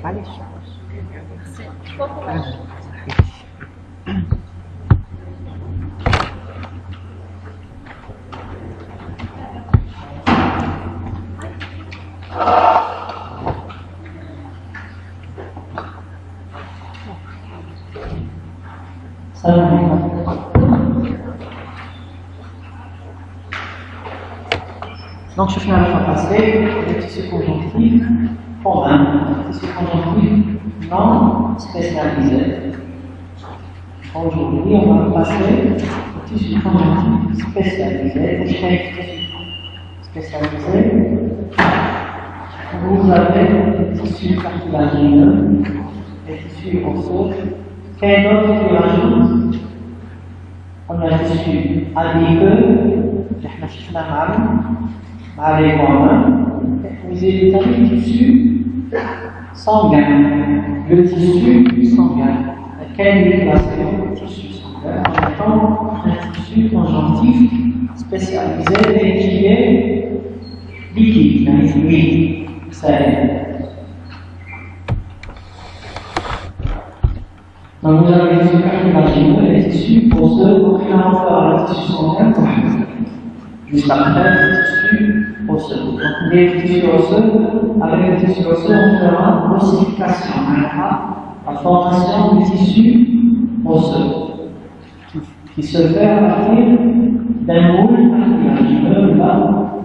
معليش. السلام عليكم. Donc, شفنا la fois passée le tissu conjonctif commun, le tissu conjonctif non spécialisé. Aujourd'hui, on va passer au tissu conjonctif spécialisé. Spécialisé, vous avez les tissus cartilagineux, les tissus osseux. Quel autre qui rajoute? On a le tissu adipeux, احنا شفناه مع les communs. Vous avez le tissu sanguin. Le tissu sanguin. Quelle est la classée du tissu sanguin en étant un tissu conjonctif spécialisé et qui est liquide, fluide, salé. Donc vous avez les tissus cartilagineux et les tissus osseux, donc il y a encore le tissu sanguin juste après le tissu osseux. Donc les tissus osseux, avec le tissu osseux, on fera une ossification, la formation du tissu osseux qui se fait à partir d'un moule cartilagineux, la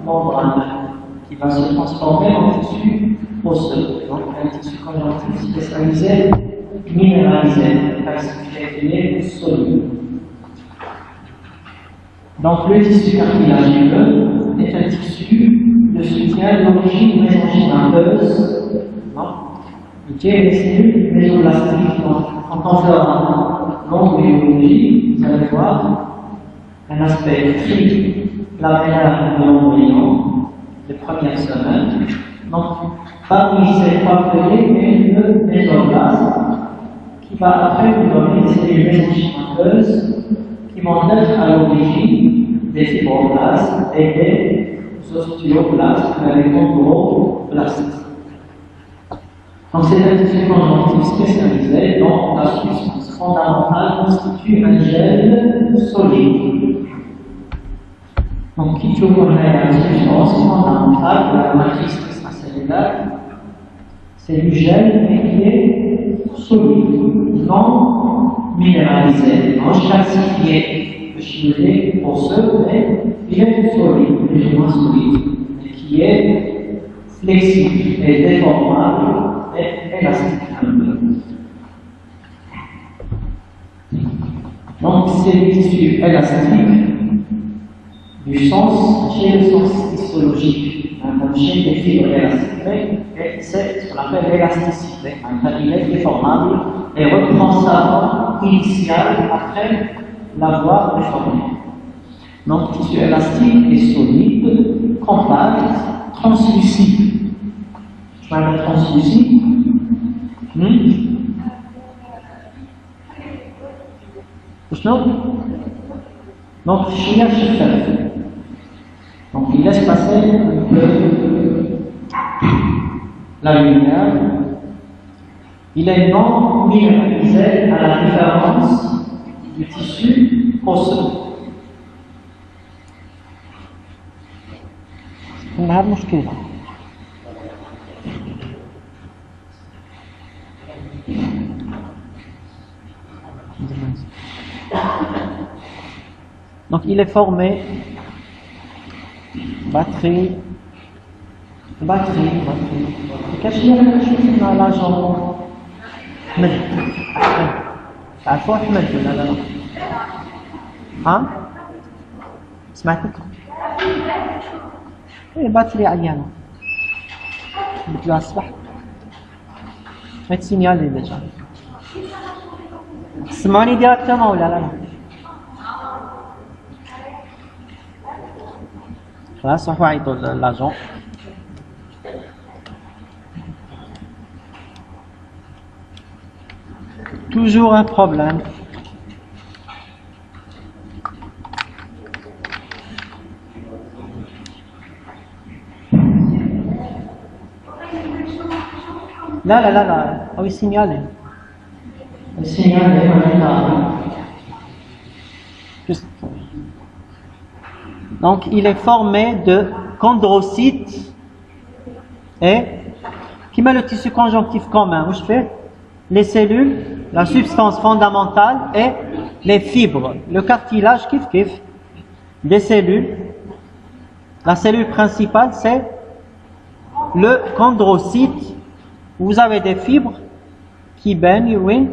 membrane, qui va se transformer en tissu osseux. Donc un tissu conjonctif spécialisé, minéralisé, calcifié, solide. Donc le tissu cartilagineux est un tissu de soutien d'origine mésenchymateuse, qui est des cellules mésoblastiques. Donc quand on fait en embryologie, vous allez voir un aspect trilaménaire de l'embryon des premières semaines. Donc parmi ces trois feuillets est le mésoblaste qui va après nous donner des cellules mésenchymateuses qui vont être à l'origine des fibroblastes et des ostéoblastes avec des chondroblastes. Donc c'est un tissu conjonctif spécialisé dont la substance fondamentale constitue un gel solide. Donc qui tourne la substance fondamentale de la matrice extracellulaire, c'est du gel mais qui est solide, non minéralisé, non calcifié, chimique osseux, mais bien solide, légèrement solide, mais qui est flexible et déformable et élastique. Donc c'est le tissu élastique du sens, chez le sens histologique, chez les fibres élastiques, et c'est ce qu'on appelle l'élasticité. Il est déformable et reprend sa forme initiale après l'avoir déformé. Donc, tissu élastique et solide, compact, translucide. Je vais mettre translucide. Donc, donc, il laisse passer la lumière. Il est non minéralisé à la différence du tissu osseux. عندنا مشكلة. Donc il est formé batterie. Qu'est-ce qu'il y a dans la jambe? أحمد تعرفوا أحمد ولا لا؟ ها؟ سمعتك؟ إيه باتري عيانة مثل الصبح ما تسينيالي ديجا تسمعوني ديريكتومون ولا لا؟ خلاص روحوا عيطوا لاجون. Toujours un problème. لا لا لا لا أو يسينيالي Donc il est formé de chondrocytes et qui met le tissu conjonctif commun. Où je fais les cellules, la substance fondamentale et les fibres. Le cartilage, kif, des cellules. La cellule principale, c'est le chondrocyte. Vous avez des fibres qui baignent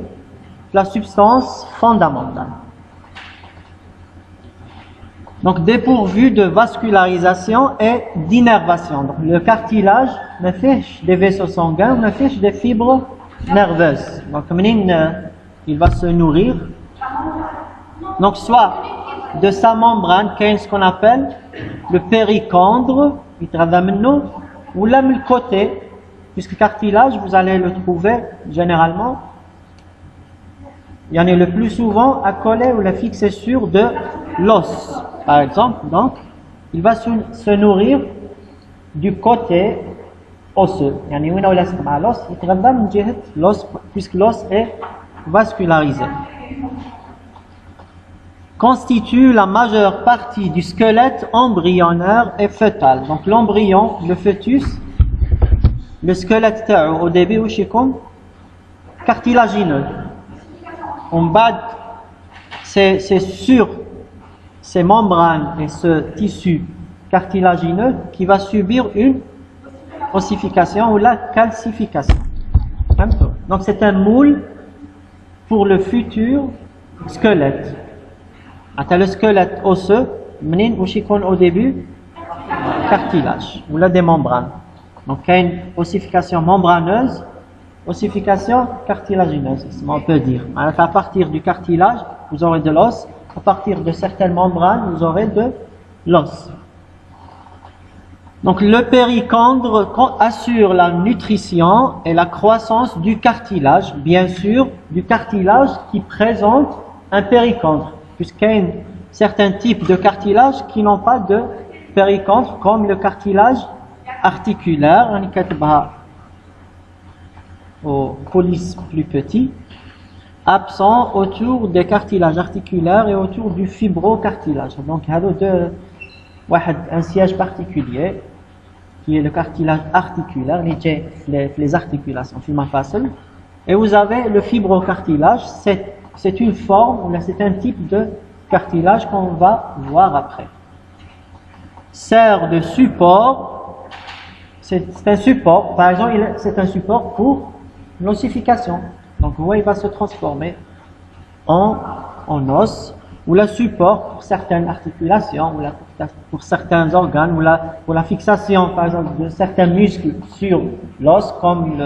la substance fondamentale. Donc dépourvu de vascularisation et d'innervation. Donc le cartilage ne fait des vaisseaux sanguins, ne fait des fibres nerveuses. Donc il va se nourrir. Donc soit de sa membrane, qu'est ce qu'on appelle le péricondre, ou là le côté, puisque le cartilage, vous allez le trouver généralement, il y en a le plus souvent accolé ou la fixé sur de l'os, par exemple. Donc, il va se nourrir du côté osseux. Il y en a l'os, puisque l'os est vascularisé. Constitue la majeure partie du squelette embryonnaire et fœtal. Donc l'embryon, le fœtus, le squelette au début où cartilagineux. En bas, c'est sur ces membranes et ce tissu cartilagineux qui va subir une ossification ou la calcification. Donc c'est un moule pour le futur squelette. Le squelette osseux, au début, cartilage, ou là des membranes. Donc il y a une ossification membraneuse, ossification cartilagineuse, on peut dire. Alors, à partir du cartilage, vous aurez de l'os. À partir de certaines membranes, vous aurez de l'os. Donc le péricondre assure la nutrition et la croissance du cartilage, bien sûr, du cartilage qui présente un péricondre, puisqu'il y a certains types de cartilage qui n'ont pas de péricondre, comme le cartilage articulaire, on y au police plus petit, absent autour des cartilages articulaires et autour du fibrocartilage. Donc, il y a un siège particulier qui est le cartilage articulaire, les articulations, et vous avez le fibrocartilage, c'est une forme, c'est un type de cartilage qu'on va voir après. Sert de support, c'est un support, par exemple, c'est un support pour l'ossification. Donc, vous voyez, il va se transformer en os, ou le support pour certaines articulations, ou pour certains organes, ou pour la fixation, par exemple, de certains muscles sur l'os, comme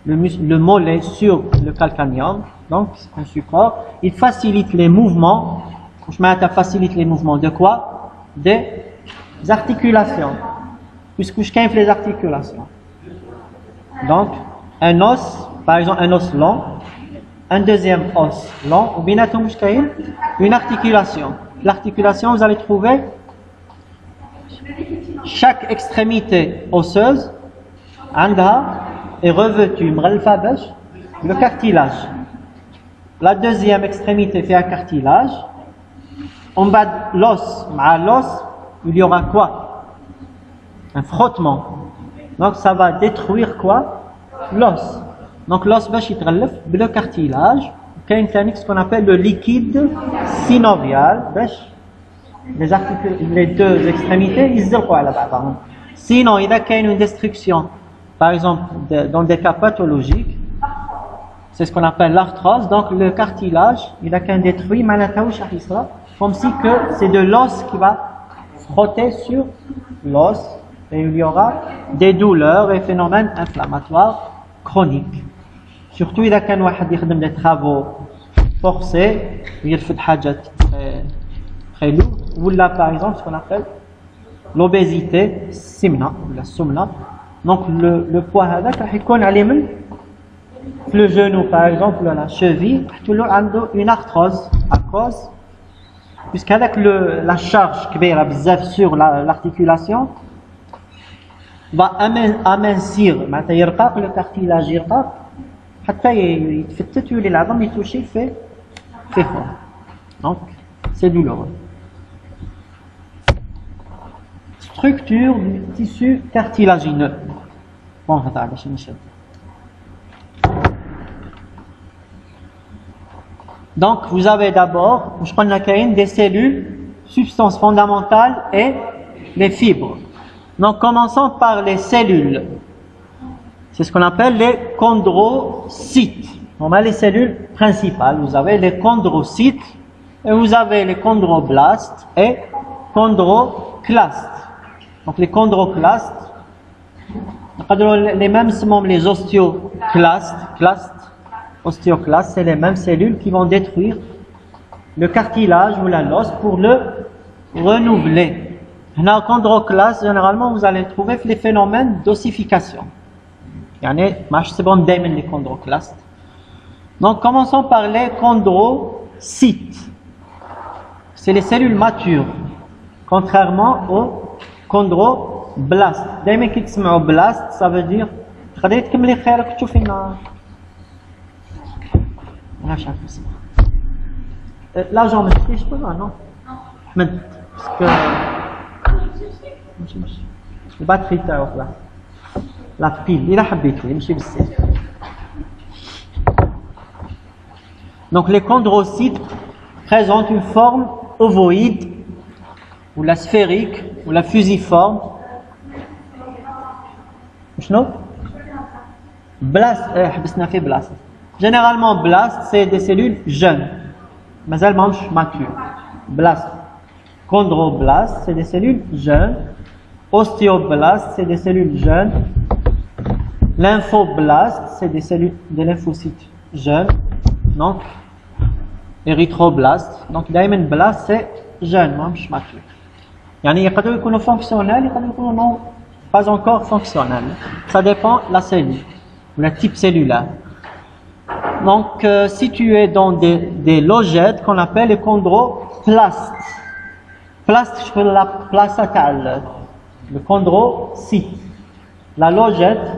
le mollet sur le calcanéum. Donc, c'est un support. Il facilite les mouvements. Je facilite les mouvements de quoi? Des articulations. Puisque je kiffe les articulations. Donc, un os, par exemple un os long, un deuxième os long, ou bien une articulation. L'articulation, vous allez trouver chaque extrémité osseuse est revêtue le cartilage. La deuxième extrémité fait un cartilage. En bas de l'os, il y aura quoi? Un frottement. Donc ça va détruire quoi? L'os. Donc l'os va يتغلف le cartilage. كاين ثاني ce qu'on appelle le liquide synovial. Les deux extrémités يزرقوا على بعضهم. Sinon il y a une destruction, par exemple dans des cas pathologiques, c'est ce qu'on appelle l'arthrose. Donc le cartilage il a qu'un détruit, comme si que c'est de l'os qui va frotter sur l'os et il y aura des douleurs et phénomènes inflammatoires chroniques. Surtout إذا كان واحد يخدم des travaux forcés ويرفد حاجات très lourdes, ou là par exemple ce qu'on appelle l'obésité simna ou la sumna. Donc le poids هذاك راح يكون عليه من le genou par exemple, la cheville, une arthrose à cause, puisqu'avec la charge كبيرة بزاف sur l'articulation, va amincir, le cartilage يرقق حتى يتفتت ويولي العظم يتوشي في فوق. Donc c'est douloureux. Structure du tissu cartilagineux. Bon, donc vous avez d'abord des cellules, substances fondamentales et les fibres. Donc commençons par les cellules. C'est ce qu'on appelle les chondrocytes. On a les cellules principales. Vous avez les chondrocytes et vous avez les chondroblastes et chondroclastes. Donc les chondroclastes, les mêmes sont les osteoclastes. Osteoclastes, c'est les mêmes cellules qui vont détruire le cartilage ou l'os pour le renouveler. Dans les chondroclastes, généralement, vous allez trouver les phénomènes d'ossification. Les chondroclastes. Donc commençons par les chondrocytes. C'est les cellules matures, contrairement aux chondroblastes. دايما كي تسمعوا blast ça veut dire تقدري تكملي خيرك تشوفي لنا انا مش عارف اسمها لا جون مش بقى نو احمد باسكو ماشي الباتري تاعو خلاص لا بيل الا حبيتي ماشي بزاف. Donc les chondrocytes présentent une forme ovoïde ou la sphérique ou la fusiforme. Blast, généralement blast c'est des cellules jeunes, mais elles mangent matures. Blast, chondroblast c'est des cellules jeunes, ostéoblast c'est des cellules jeunes, lymphoblast c'est des cellules des lymphocytes jeunes, donc érythroblast. Donc دايما blast c'est jeune, مش mature. يعني يقدروا يكونوا fonctionnels, يقدروا يكونوا non pas encore fonctionnels. Ça dépend de la cellule, le type cellulaire. Donc situé dans des logettes qu'on appelle les chondroplastes. Plaste, je fais la place à le chondrocyte. La logette,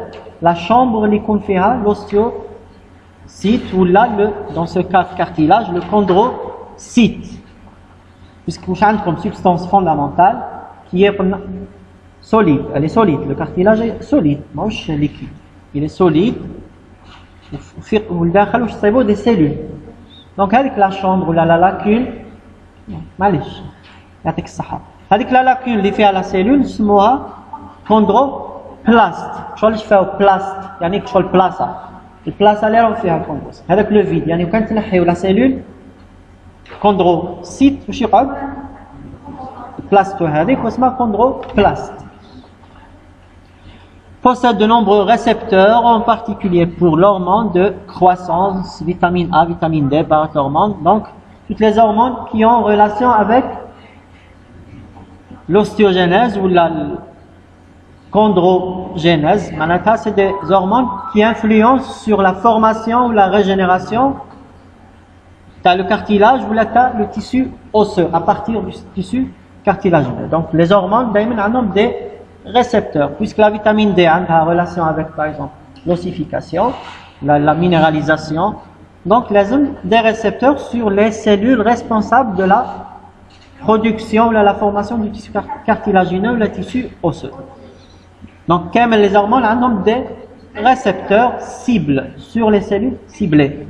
la chambre les conféra, l'ostéocyte ou là dans ce cas cartilage le chondrocyte. Puisque vous avez comme substance fondamentale qui est solide, elle est solide, le cartilage est solide, non liquide, il est solide, vous des cellules. Donc avec la chambre ou la lacune, avec la lacune qui fait à la cellule, c'est moi chondroplaste. Je fais au plaste, il y a que le place. Le place à l'air on fait un chondros. Avec le vide, il y a quand on la cellule. chondrocyte واش يقعد بلاستو هذيك واسمها chondroplaste. Possède de nombreux récepteurs, en particulier pour l'hormone de croissance, vitamine A, vitamine D, parathormone, donc toutes les hormones qui ont relation avec l'ostéogenèse ou la chondrogénèse. C'est des hormones qui influencent sur la formation ou la régénération. Tu as le cartilage ou là tu as le tissu osseux à partir du tissu cartilagineux. Donc les hormones ont des récepteurs, puisque la vitamine D a une relation avec par exemple l'ossification, la minéralisation. Donc les des récepteurs sur les cellules responsables de la production ou la formation du tissu cartilagineux ou le tissu osseux. Donc comme les hormones ont des récepteurs cibles sur les cellules ciblées.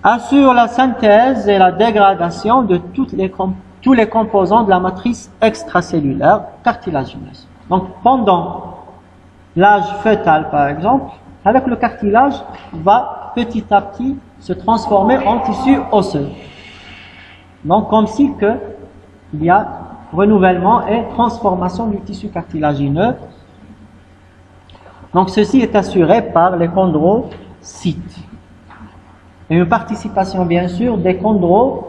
Assure la synthèse et la dégradation de tous les composants de la matrice extracellulaire cartilagineuse. Donc pendant l'âge fœtal par exemple, avec le cartilage va petit à petit se transformer en tissu osseux. Donc comme si il y a renouvellement et transformation du tissu cartilagineux. Donc ceci est assuré par les chondrocytes. Et une participation bien sûr des chondroclastes.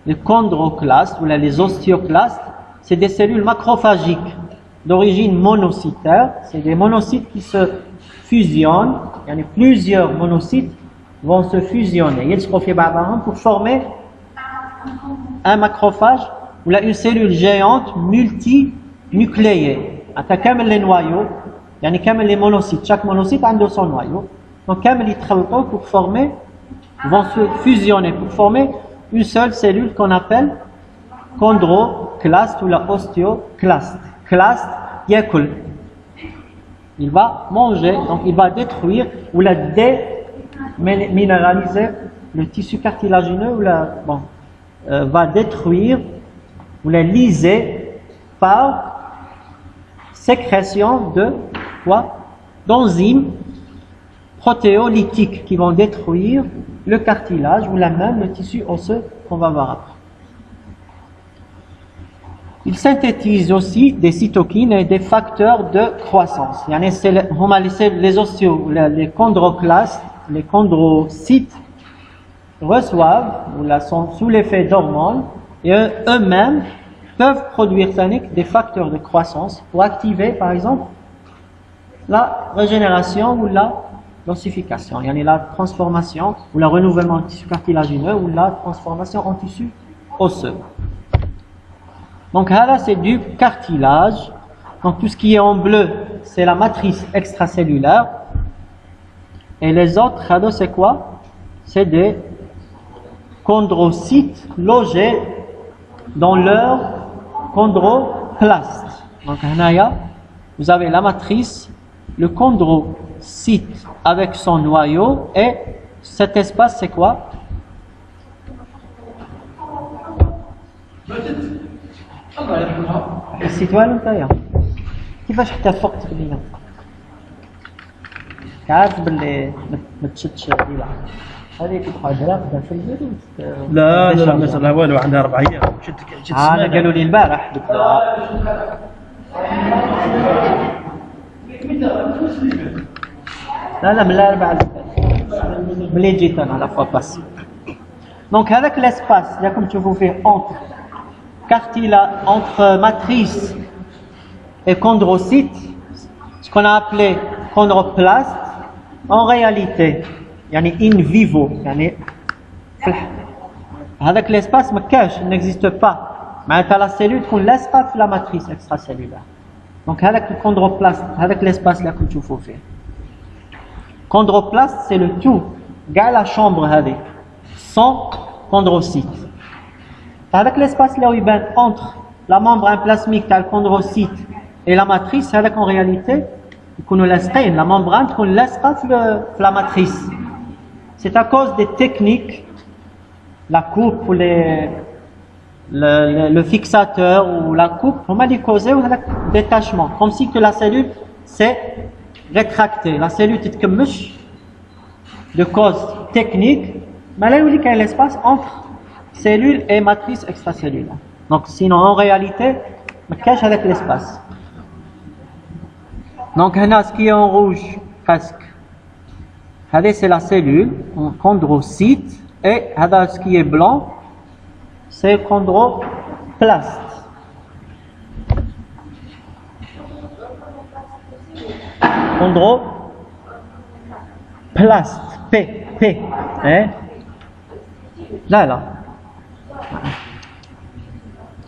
Les chondroclastes ou les ostéoclastes, c'est des cellules macrophagiques d'origine monocytaire. C'est des monocytes qui se fusionnent. Il y a plusieurs monocytes vont se fusionner pour former un macrophage ou une cellule géante nucléés. كامل les noyaux, يعني كامل les monocytes. Chaque monocyte a son noyau. Donc كامل يتخلطوا pour former, vont se fusionner pour former une seule cellule qu'on appelle chondroclaste ou la ostéoclaste. Claste, يأكل. Il va manger, donc il va détruire ou la déminéraliser le tissu cartilagineux ou va détruire ou la liser par sécrétion de quoi? D'enzymes protéolytiques qui vont détruire le cartilage ou même le tissu osseux qu'on va voir après. Il synthétise aussi des cytokines et des facteurs de croissance. Les ostéos, les chondroclastes, les chondrocytes reçoivent ou sont sous l'effet d'hormones et eux-mêmes peuvent produire des facteurs de croissance pour activer par exemple la régénération ou la l'ossification, la transformation ou le renouvellement du tissu cartilagineux ou la transformation en tissu osseux. Donc là c'est du cartilage. Donc tout ce qui est en bleu c'est la matrice extracellulaire et les autres c'est quoi? C'est des chondrocytes logés dans leur chondroplaste. Donc là vous avez la matrice, le chondrocyte avec son noyau et cet espace c'est quoi? السيتوال نتايا كيفاش حتى فقت بلينا عارف باللي ما تشدش ليلة هذه تبقى دراقة في البيت لا ما صار لها والو عندها 4 ايام شد هذا قالوا لي البارح لا من الأربعاء ملي جيت انا على فاباس. دونك هذاك لاسباس راكم تشوفوا فيه entre matrice et chondrocyte, ce qu'on a appelé chondroplaste, en réalité, in vivo, avec l'espace il n'existe pas. Mais la cellule qu'on laisse pas la matrice extracellulaire. Donc avec le chondroplaste, avec l'espace là que tu faut faire. Chondroplaste c'est le tout, la chambre sans chondrocyte. Avec l'espace là où il y a entre la membrane plasmique, le chondrocyte et la matrice, c'est en réalité qu'on nous laisse la membrane qu'on ne laisse pas la matrice. C'est à cause des techniques, la coupe ou le fixateur ou la coupe, on m'a dit causer ou le détachement, comme si que la cellule s'est rétractée. La cellule est comme de cause technique, mais là où il y a l'espace entre cellule et matrice extracellulaire. Donc sinon en réalité, on cache avec l'espace. Donc là, ce qui est en rouge presque, c'est la cellule, un chondrocyte, et ce qui est blanc, c'est chondroplaste. Chondroplaste, P, hein? Là.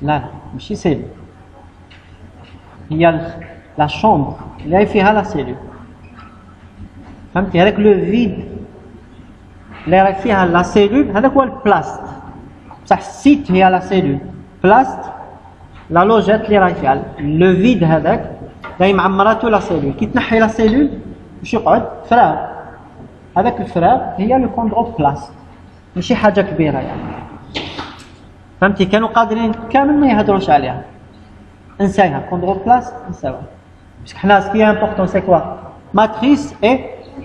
Là, c'est il y a la chambre, il y a la cellule. Avec le vide, il y a la cellule, c'est quoi le plaste? Ça cite il y a la cellule. Plaste, la logette, le vide, il y a la cellule. Qui تنحي la cellule, je يقعد فراغ. Avec le فراغ, il y a le chondroplaste. ماشي حاجة كبيرة فهمتي كانوا قادرين كامل ما يهدروش عليها انساها chondroplaste انساوها باسكو حنا ce qui est important c'est quoi matrice et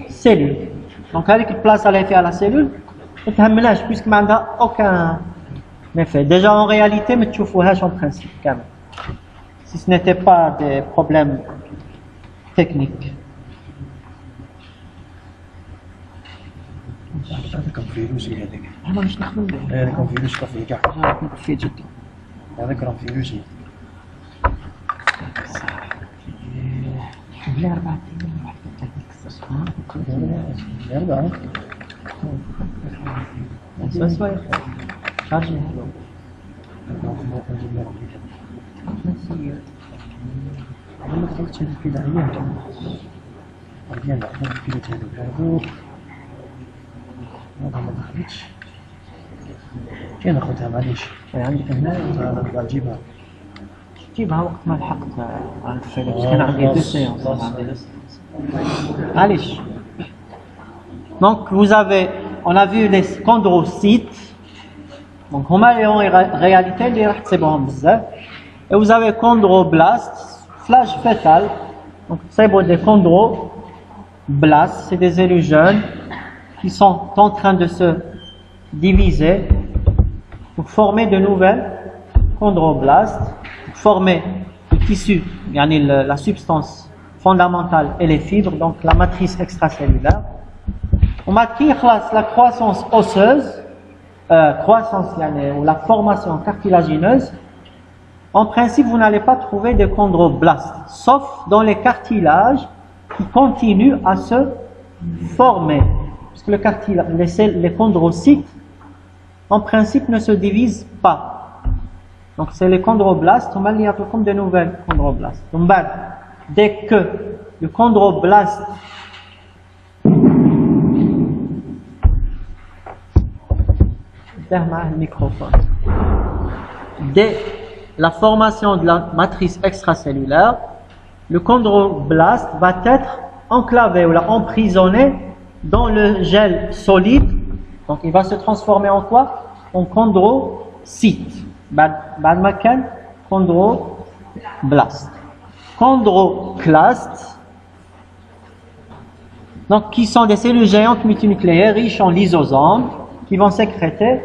cellule donc هذيك البلاصه اللي فيها la cellule ما تهمناش باسكو ما عندها aucun effet déjà en réalité ما تشوفوهاش en principe كامل si ce n'était pas des problèmes techniques. هذا كان فيروسي هذاك انا مش نخدم به هذا كان فيروس كافي كاع كافي جدا هذا كان فيروسي لا 4 ايام 4 بس شارجي ما دخلتش هذه البدايات رجال دخلت البدايات هذو هذا ما دخلتش كاين اخوتها معليش عندك هنا نبغى نجيبها جيبها وقت ما لحقت على الفيلم كان عندي 2 séances معليش. Donc vous avez, on a vu les chondrocytes. Donc هما en réalité اللي راح تصيبهم بزاف. Et vous avez chondroblastes, flage fœtal. Donc c'est des chondroblastes, c'est des cellules jeunes qui sont en train de se diviser pour former de nouvelles chondroblastes, pour former le tissu, la substance fondamentale et les fibres, donc la matrice extracellulaire. On a la croissance osseuse, ou la formation cartilagineuse. En principe, vous n'allez pas trouver de chondroblastes, sauf dans les cartilages qui continuent à se former. Parce que les chondrocytes, en principe, ne se divisent pas. Donc, c'est les chondroblastes, on va lire comme de nouvelles chondroblastes. Donc, dès que le chondroblaste le microphone. Dès la formation de la matrice extracellulaire, le chondroblaste va être enclavé ou emprisonné dans le gel solide. Donc il va se transformer en quoi? En chondrocyte. Chondroblaste. Chondroclastes, donc qui sont des cellules géantes multinucléaires riches en lysosomes qui vont sécréter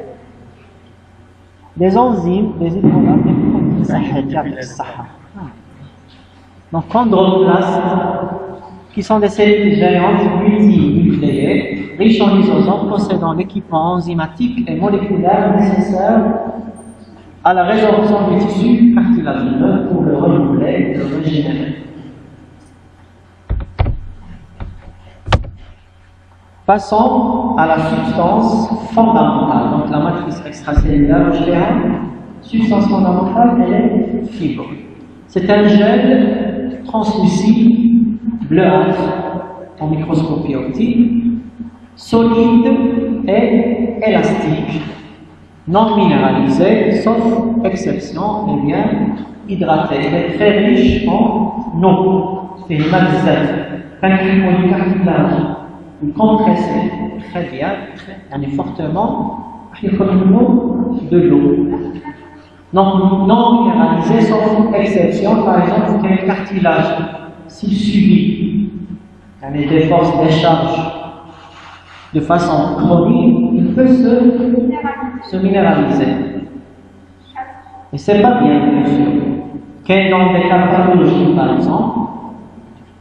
des enzymes, des hydrolates, donc chondroclastes, qui sont des cellules géantes multinucléaires riches en lysosomes possédant l'équipement enzymatique et moléculaire nécessaire à la résorption du tissu cartilagineux pour le renouveler et le régénérer. Passons à la substance fondamentale, donc la matrice extracellulaire, substance fondamentale, elle est fibre. C'est un gel translucide, bleuâtre, en microscopie optique, solide et élastique, non minéralisé, sauf exception, et bien hydraté. Il est très riche en eau. C'est une matricelle. Quand il faut du cartilage, vous compressez très bien, fortement, il faut de l'eau. Donc non minéralisé, sauf exception, par exemple, quand le cartilage, s'il subit des forces de décharge de façon chronique, il peut se minéraliser. Et c'est pas bien sûr. Quand dans des cas pathologiques, par exemple,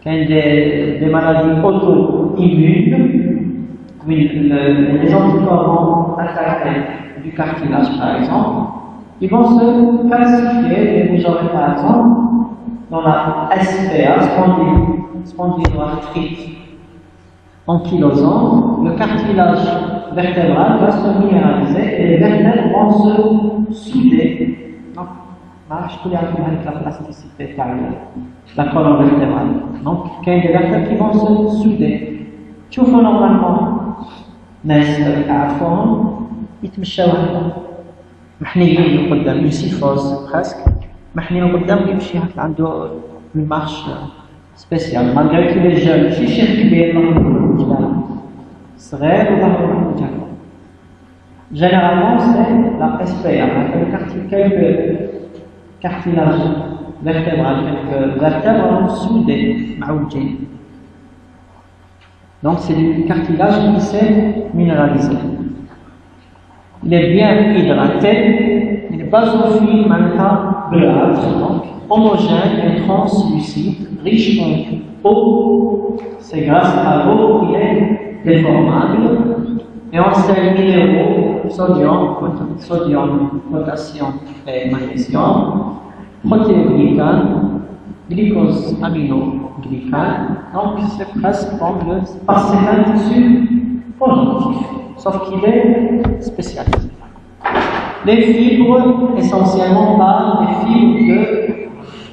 quand des maladies auto-immunes, les anticorps vont attaquer du cartilage, par exemple, ils vont se calcifier, et vous aurez par exemple, dans la SPA, spondyloarthrite ankylosante, le cartilage vertébral va se minéraliser et les vertèbres vont se souder. Donc, je peux avec la plasticité, la colonne vertébrale. Donc, il y a des vertèbres qui vont se souder. Tu vois normalement, ناس عارفهم يتمشاو هكذا محنيين قدام يوسيفوس برسك محنيين قدام يمشي هكا عنده المارش سبيسيال مالغري كي لي جون ماشي شيخ كبير صغير وظهره متعب. Généralement, c'est la SPA, le cartilage vertébral, quelques vertèbres soudées, maoudjin. Donc, c'est du cartilage qui s'est minéralisé. Il est bien hydraté, il est basophile, maintenant bleuâtre, donc homogène et translucide, riche en eau. C'est grâce à l'eau qu'il est déformable. Et en sels minéraux, sodium, potassium et magnésium, protéoglycane, glycose aminoglycane. Donc c'est presque comme le c'est un tissu positif, sauf qu'il est spécialisé. Les fibres, essentiellement par les fibres de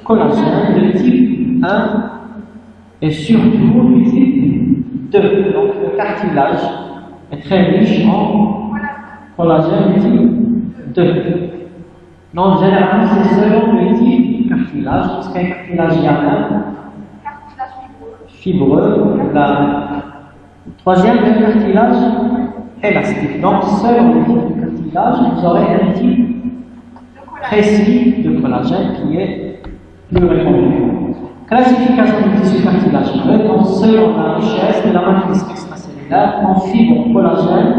collagène de type 1 et surtout du type 2. Donc le cartilage est très riche en collagène de type 2. Donc généralement c'est selon le type de cartilage, parce qu'un cartilage hyaline, fibreux, le troisième est le cartilage élastique. Donc selon le type de cartilage, vous aurez un type précis de collagène qui est plus répandu. Classification du tissu cartilageux, donc selon la richesse de la matrice extracellulaire en fibres collagène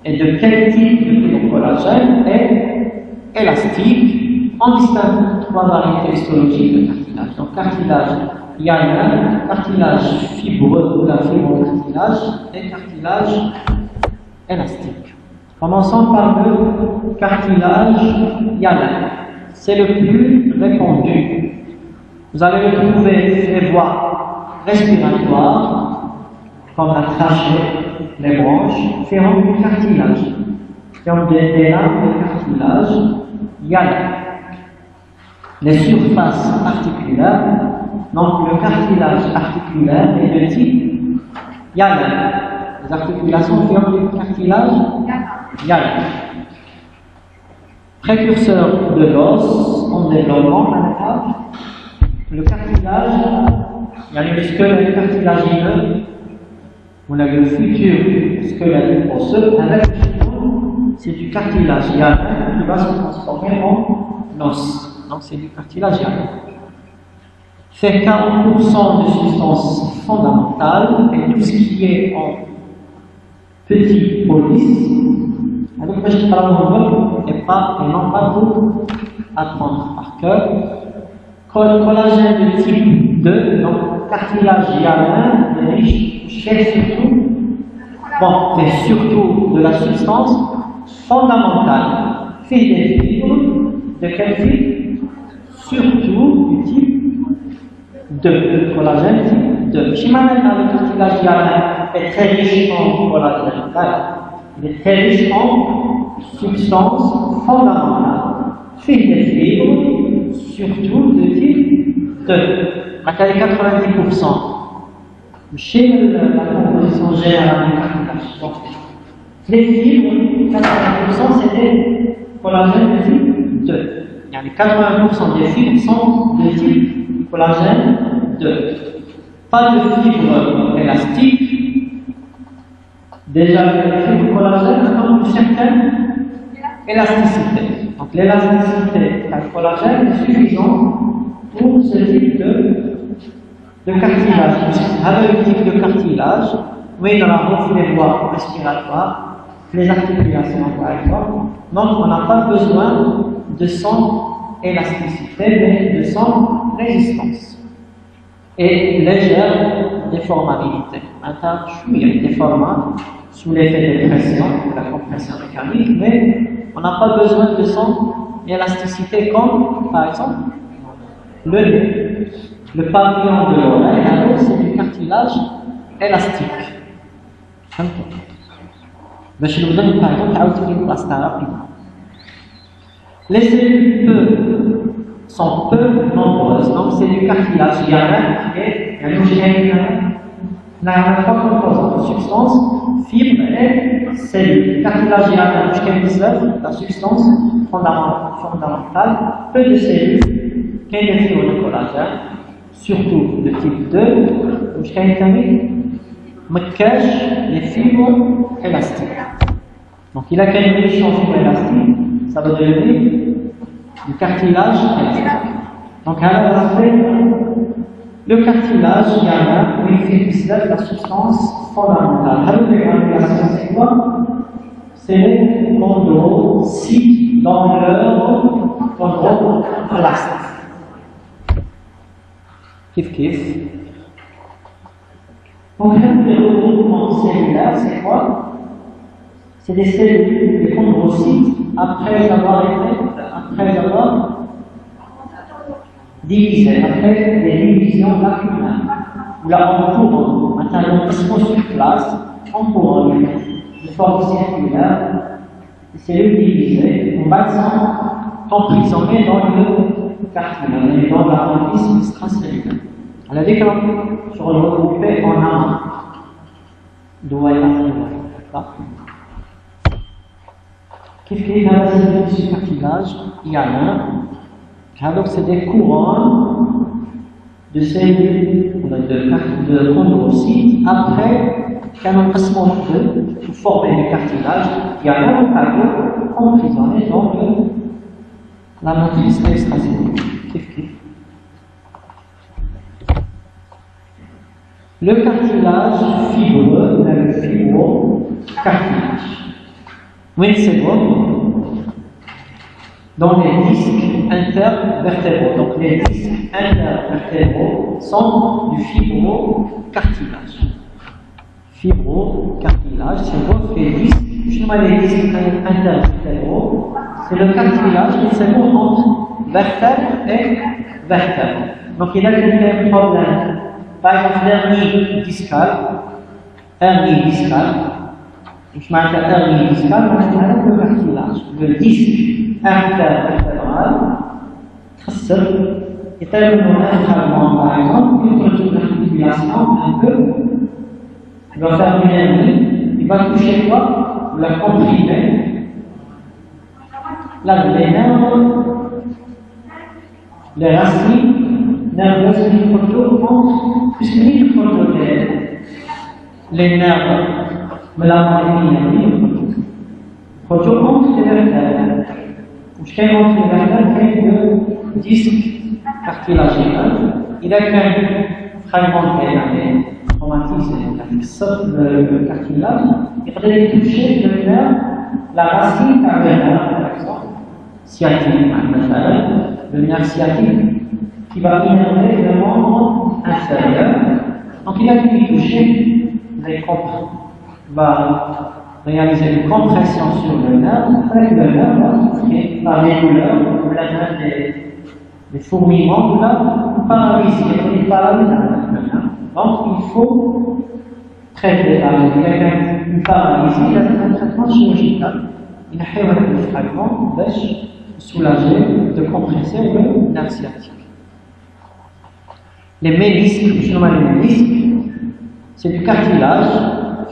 et de quel type de fibre collagène est élastique. On distingue trois variétés histologiques de cartilage. Donc cartilage hyaline, cartilage fibreux ou la fibre de cartilage et cartilage élastique. Commençons par le cartilage hyaline. C'est le plus répandu. Vous allez le trouver sur les voies respiratoires, comme la trachée, les bronches, feront du cartilage, qui ont des lames de cartilage hyaline. Les surfaces articulaires, donc le cartilage articulaire est de type hyaline. Les articulations feront du cartilage hyaline. Précurseur de l'os en développement maintenant. Le cartilage, il y a le squelette cartilagineux, on a le futur squelette osseux, avec c'est du cartilage hyaline qui va se transformer en os. Donc c'est du cartilage hyaline. Fait 40% de substances fondamentales et tout ce qui est en petits polices. Alors je vais parler en et non pas pour apprendre par cœur. Collagène de type 2, donc cartilage hyaline, est riche, c'est surtout de la substance fondamentale. Fait des fibres, de quel type? Surtout du type 2, collagène type 2. Chez maintenant, le cartilage hyaline est très riche en collagène, il est très riche en substances fondamentales. Fait des fibres, surtout de type 2. Maintenant, les 90%. Chez la composition générale du cartilage. Les fibres, 80% c'est des collagènes de type 2. Les 80% des fibres sont de type collagène 2. Pas de fibres élastiques. Déjà, les fibres collagène ont une certaine élasticité. Donc l'élasticité du collagène est suffisante pour ce type de cartilage. Avec le type de cartilage, oui, dans la roue, les voies respiratoires, les articulations par exemple. Donc on n'a pas besoin de son élasticité, mais de son résistance. Et légère déformabilité. Maintenant, il y a des déformants sous l'effet de pression, de la compression mécanique, mais on n'a pas besoin de son élasticité comme, par exemple, le nez. Le pavillon de l'oreille, alors c'est du cartilage élastique. Je vais vous donner par exemple les cellules sont peu nombreuses, donc c'est du cartilage hyaline qui est la trois composantes, substance, fibre et cellules. Cartilage hyaline, la substance fondamentale, peu de cellules, qui est des fibres de collagène, surtout de type 2, les fibres élastiques. Donc il a qu'une riche en fibres élastiques, ça va devenir du cartilage élastique. Donc alors on fait le cartilage hyaline, où il fait la substance fondamentale. Alors les granulations, c'est quoi? C'est les chondrocytes dans leur chondroplaste. Kif. Donc le regroupement cellulaire, c'est quoi? C'est des cellules, des chondrocytes, après avoir divisé, après des divisions lacunaires, ou là en courant, maintenant ils sont sur place, en courant de forme circulaire, les cellules divisées, on va s'emprisonner dans le cartilage, les dents d'appendice extracellulaire. On a dit que sur le regroupé en amont. D'accord. Qu'est-ce qu'il y a dans ce cartilage? Il y en a. Donc, c'est des couronnes de cellules de chondrocytes après qu'un empressement pour former le cartilage. Il y en a un cadeau emprisonné dans la matrice extracellulaire. Le cartilage fibreux, le fibrocartilage. Oui, c'est bon. Dans les disques intervertébraux. Donc les disques intervertébraux sont du fibrocartilage. Fibrocartilage, c'est bon. Les disques, justement les disques intervertébraux, c'est le cartilage qui se trouve entre vertèbre et vertèbre. Donc il a quelques problèmes. Par exemple, hernie discale, je m'arrête à hernie discale, on a le cartilage, le disque intervertébral, et tellement un fragment, par exemple, une articulation un peu, il va faire une hernie, il va toucher quoi? La comprimer, là, les nerfs, les racines nerveuses microtour puisque microtour les nerfs me la microtour entre les vertèbres. Je crée entre les vertèbres le disque cartilageux. Il a qu'un fragmenté, traumatisé, sauf le cartilage. Il faudrait toucher le nerf, la racine cardiaque, par exemple, sciatique, le nerf sciatique, qui va innerver le membre inférieur. Donc il a pu toucher, va réaliser une compression sur le nerf, avec le nerf va souffrir par les douleurs, ou la nerf des fourmillements, ou la paralysie, il paralyse le nerf. Donc il faut traiter avec une paralysie, il y a un traitement chirurgical. Il a fait un fragment pour soulager, de compresser le nerf sciatique. Les ménisques, justement les ménisques, c'est du cartilage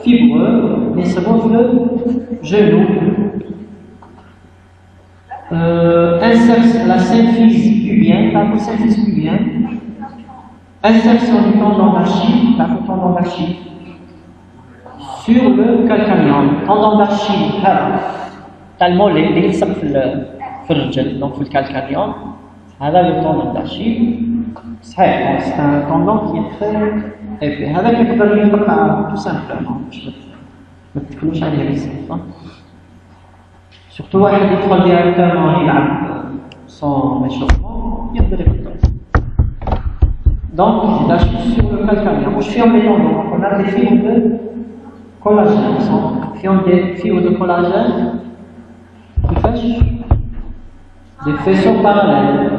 fibreux, mais ça gonfle le genou. La symphyse pubienne, la symphyse pubienne, insertion du tendon d'Achille, la tendon d'Achille, sur le calcanéum. Tendon d'Achille, tellement les يلصق في الرجل, donc في الcalcanéum. هذا le tendon d'Achille. C'est un tendon qui est très épais. هذا يقدر يقطع tout simplement. ما تتكلمش عليه بزاف. Surtout واحد يدخل directement يلعب sans échauffement يقدر يقطع. Donc il lâche sur le calcanéum. Je fais en mettant on a des fibres de collagène. Ils sont des fibres de collagène qui font des faisceaux parallèles.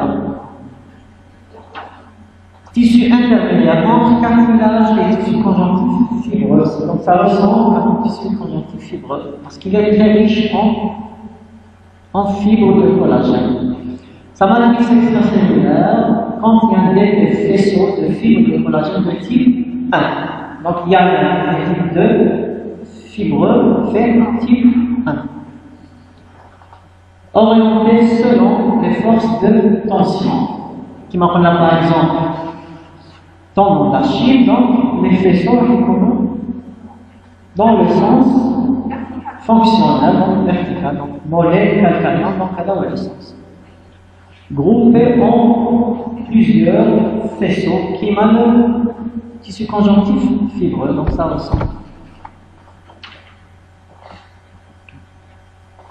Tissu intermédiaire entre cartilage et tissu conjonctif fibreux. Donc ça ressemble à un tissu conjonctif fibreux parce qu'il est très riche en fibres de collagène. Sa matrice extracellulaire contient des faisceaux de fibres de collagène de type 1. Donc il y a un type de fibreux fait type 1. Orienté selon les forces de tension. Qui m'appelle là par exemple tendon d'Achille, donc les faisceaux dans le sens fonctionnel, donc vertical, donc mollet, calcanéen, donc à dans le sens. Groupés en plusieurs faisceaux qui émanent le tissu conjonctif fibreux, donc ça ressemble.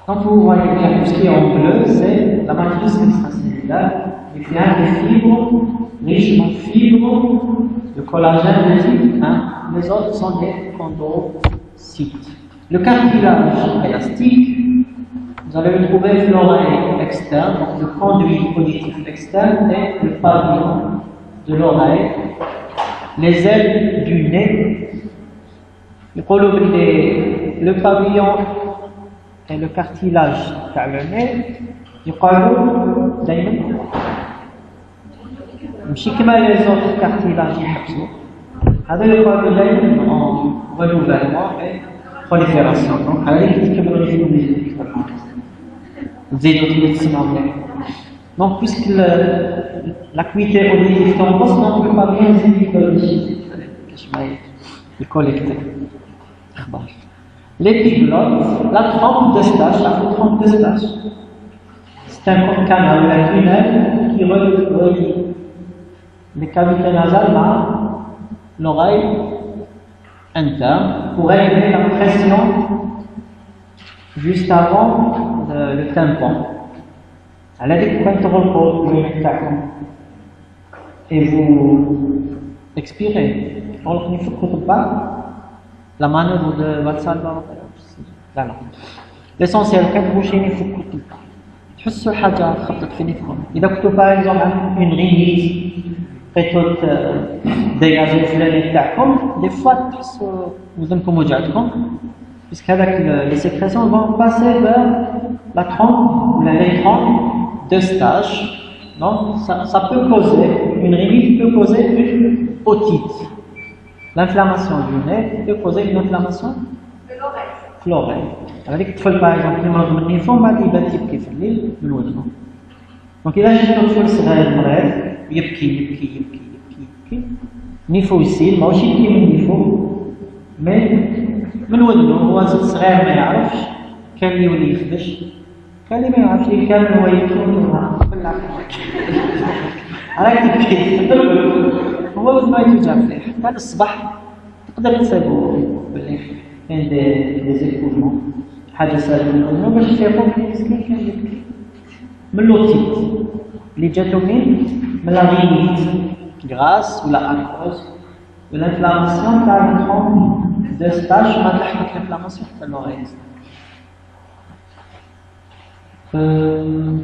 Quand vous voyez bien tout ce qui est en bleu, c'est la matrice extracellulaire. Il y a des fibres riches en fibres de collagène de type 1. Les autres sont des chondrocytes. Le cartilage élastique, vous allez le trouver sur l'oreille externe, donc le conduit auditif externe et le pavillon de l'oreille, les ailes du nez, le pavillon et le cartilage dans le nez, ماشي كما les autres cartilages يحبسوا. هذا يقال دائما en renouvellement et prolifération. Donc هذا كيتكبروا لي تزيدوا تسمعوا مليح. Donc puisque l'acuité auditive tombe, on ne peut pas bien le collecter. L'épiglotte, la trompe d'Eustache, c'est un canal, un tunnel qui relie les cavités nasales à l'oreille interne pour élever la pression juste avant le tympan. على ذلك quand تغلقوا الجوين تاعكم et vous expirez تغلقوا يفكوا طباع la manœuvre de Valsalva لا l'essentiel كان تبوشين يفكوا طباع تحسوا حاجة خبطت في نفسكم إذا كنتوا باغ اكزومبل عندكم اون رينيت بغيتوا ديجاجي الفلاني تاعكم دي فوا تحسوا وزنكم وجعتكم باسكو هذاك لي سيكريسيون vont passer vers la trompe ou les trompes d'Eustache. Donc ça peut causer, une rhinite peut causer une otite. L'inflammation du nez peut causer une inflammation de l'oreille. avec الطفل par exemple يمرض من النيفون بعد يبدا يبكي في الليل من ودنه. دونك إذا شفت طفل صغير مريض يبكي يبكي يبكي يبكي يبكي نيفو يسيل ماهوش يبكي من نيفو مي من ودنه هو صغير ما يعرفش كان اللي يولي يخدش كان اللي ما يعرفش كان هو يكون عرفت كيف هو ما يوجع فيه حتى الصباح تقدر تصيبوا باللي كاين دي زيكوفمون حاجه سالبه من ودنه باش يفيقوا مسكين كان يبكي من لوتيت اللي جاتو من لا رينيت غراس ولا انكوز ولا انفلاماسيون تاع الترومب d'Eustache ما تحمل l'inflammation de l'oreille.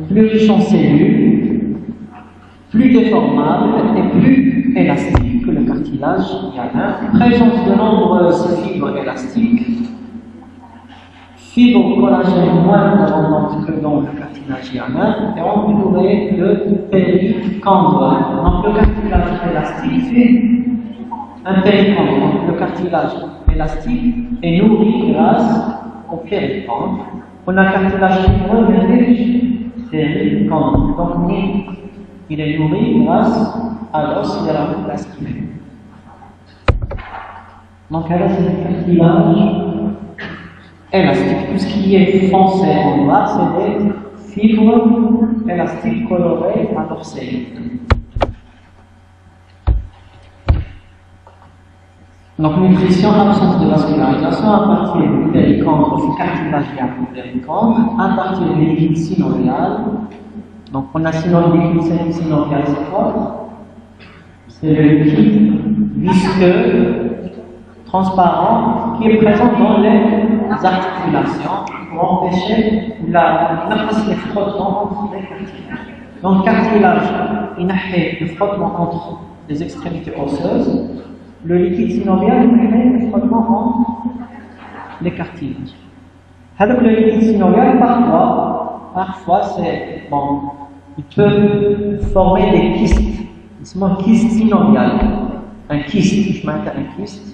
Plus riche en cellules, plus déformable et plus élastique que le cartilage hyanin. Présence de nombreuses fibres élastiques, fibres collagène moins abondantes que dans le cartilage hyanin et entouré de péricandre. Donc le cartilage élastique fait un péricandre. Donc le cartilage élastique est nourri grâce au péricandre. On a un cartilage fibreux, mais riche péricandre. Donc il est nourri grâce à l'os de la plastique. Donc alors c'est le cartilage élastique. Tout ce qui est foncé en noir, c'est des fibres élastiques colorées à l'orsay. Donc nutrition, absence de vascularisation à partir du péricandre, du cartilage du péricandre, à partir du liquide synovial. Donc on a liquide synovial, c'est quoi? C'est le liquide visqueux, transparent, qui est présent dans les articulations pour empêcher les frottements entre les cartilages. Donc cartilage, il a le frottement entre les extrémités osseuses. Le liquide synovial est le frottement entre les cartilages. Le liquide synovial, parfois c'est bon, il peut former des kystes. C'est un kyste synovial. Un kyste, je m'appelle un kyste.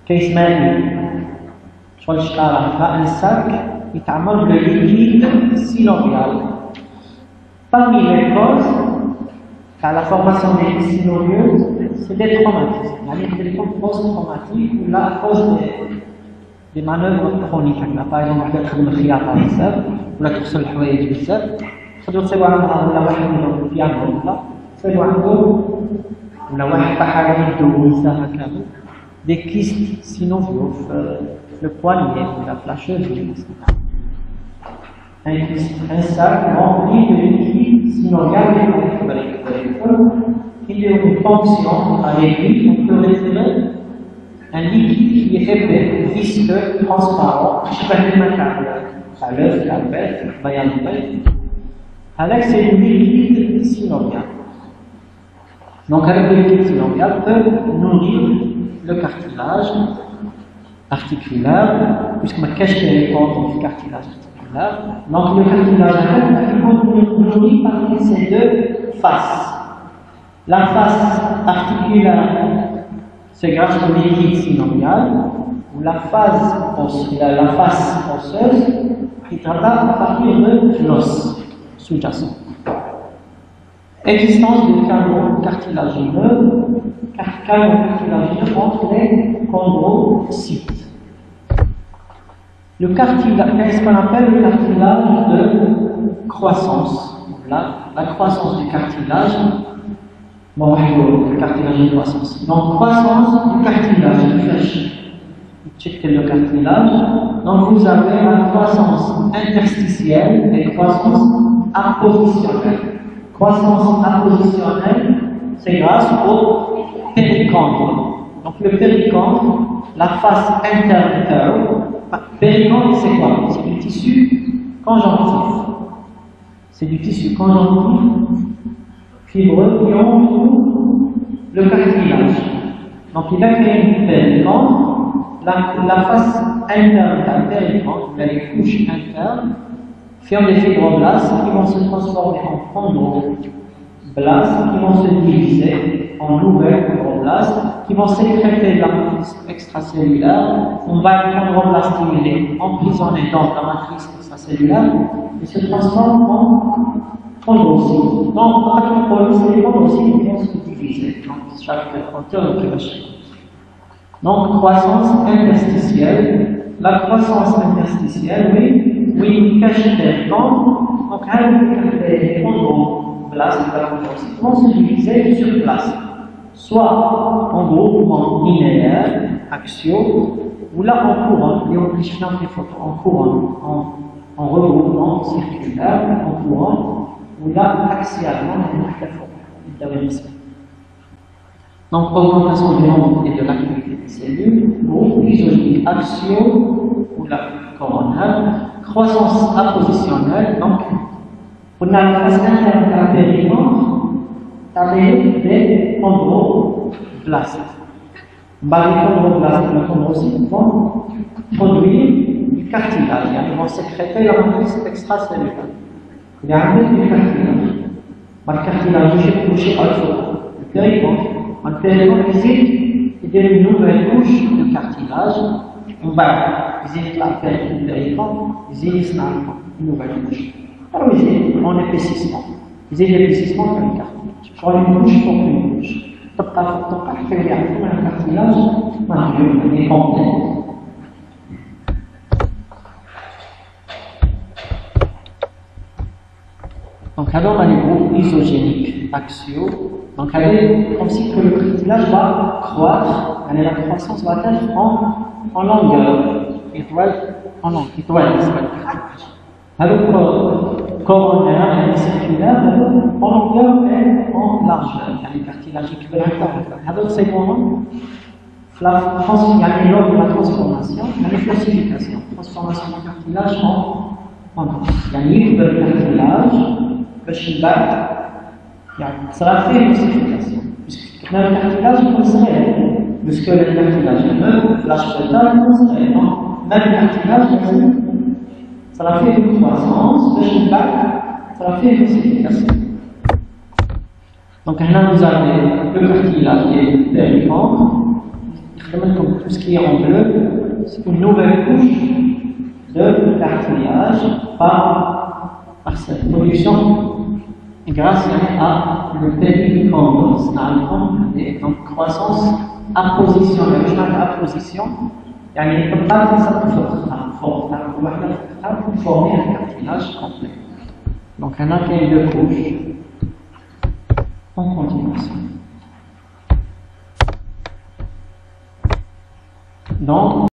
Case manie. Je un sac qui t'amène le liquide synovial. Parmi les causes, à la formation des synovieuses, c'est des traumatismes. Il y a des post-traumatiques ou là à cause des manœuvres chroniques. Par exemple, on peut faire une خياطة بزاف ولا تغسل الحوايج بزاف. تقدروا تصيبوا عندها ولا واحد يضرب فيها ولا تصيبوا عنده ولا واحد طاح على يده وينساها كامل. Des kystes synoviaux, le poignet ou la cheville. Un sac rempli de liquide synovial qui a une fonction avec lui, on peut référer un liquide qui est épais, visqueux, transparent, à l'œuf, à l'œuf, avec c'est le liquide synovial. Donc avec le liquide synovial peut nourrir le cartilage articulaire, puisque ma cache est du cartilage articulaire. articulaire. Donc le cartilage est nourri par ces deux faces. La face articulaire, c'est grâce au liquide synovial, ou la face osseuse, qui travaille à partir de l'os sous-jacent. Existence de canaux cartilagineux entre les chondrocytes. Le cartilage, qu'est-ce qu'on appelle le cartilage de croissance? La croissance du cartilage. Bon, le cartilage de croissance. Donc, croissance du cartilage. Checkez le cartilage. Donc, vous avez la croissance interstitielle et croissance appositionnelle. Croissance appositionnelle, c'est grâce au péricondyle. Donc, le péricondyle, la face interne. Péricondyle, c'est quoi? C'est du tissu conjonctif. C'est du tissu conjonctif fibreux qui entoure le cartilage. Donc, il a créé une péricondyle. La face interne de la péricondyle, les couches internes, forment des fibroblastes qui vont se transformer en chondroblastes, qui vont se diviser en nouvelles fibroblastes, qui vont sécréter de la matrice extracellulaire. On va être chondroblaste stimulé, emprisonné dans la matrice extracellulaire, et se transforme en chondrocytes. Donc, par exemple, c'est les chondrocytes qui vont se diviser. Donc, chaque hauteur qui va changer. Donc, croissance interstitielle. La croissance interstitielle, oui, cache des chondres. Donc, les chondroblastes vont se diviser sur place, soit en groupement linéaire, axiaux, ou là en courant, en regroupement circulaire, en courant, ou là axialement, donc, augmentation du nombre et de l'activité des cellules, groupe lysogénique axiaux ou la coronale, croissance appositionnelle. Donc, on a la face interne de la péricondyle avec des chondroblastes. Les chondroblastes, les chondrocytes vont produire du cartilage, ils vont sécréter la matrice extracellulaire. Il y a un peu de cartilage. Le cartilage est touché à le péricondyle. Le péricondyle, il y a une nouvelle couche de cartilage. On va visiter la péricondyle, visiter une nouvelle couche. Alors, en épaississement. L'épaississement comme le cartilage. Sur une couche pour une couche. Il y a un cartilage, il est complet. Donc, alors, on a les groupes lysogéniques axiaux. Donc, comme si que le cartilage va croître, la croissance va être en longueur, étoile, c'est pas le cartilage. Alors, coronaire et circulaire, en longueur et en largeur. Il y a les cartilages qui peuvent être. Alors, c'est comment? Il y a lors de la transformation, il y a l'ossification. Transformation du cartilage en os. Il y a une livre de cartilage, le chibat. Ça va faire une ossification. Puisque le cartilage est conservé. Le squelette cartilagineux, l'âge fœtal est conservé. Donc, même le cartilage, ça va faire une croissance, le chibat, ça va faire une ossification. Donc, là, vous avez le cartilage qui est péricondyle. Comme tout ce qui est en bleu, c'est une nouvelle couche de cartilage par cette production grâce à le péricondyle. Donc, croissance appositionnelle. Je parle d'apposition. Il y a une étape qui pour former un cartilage complet. Donc, on a qu'il y a deux couches en continuation. Donc,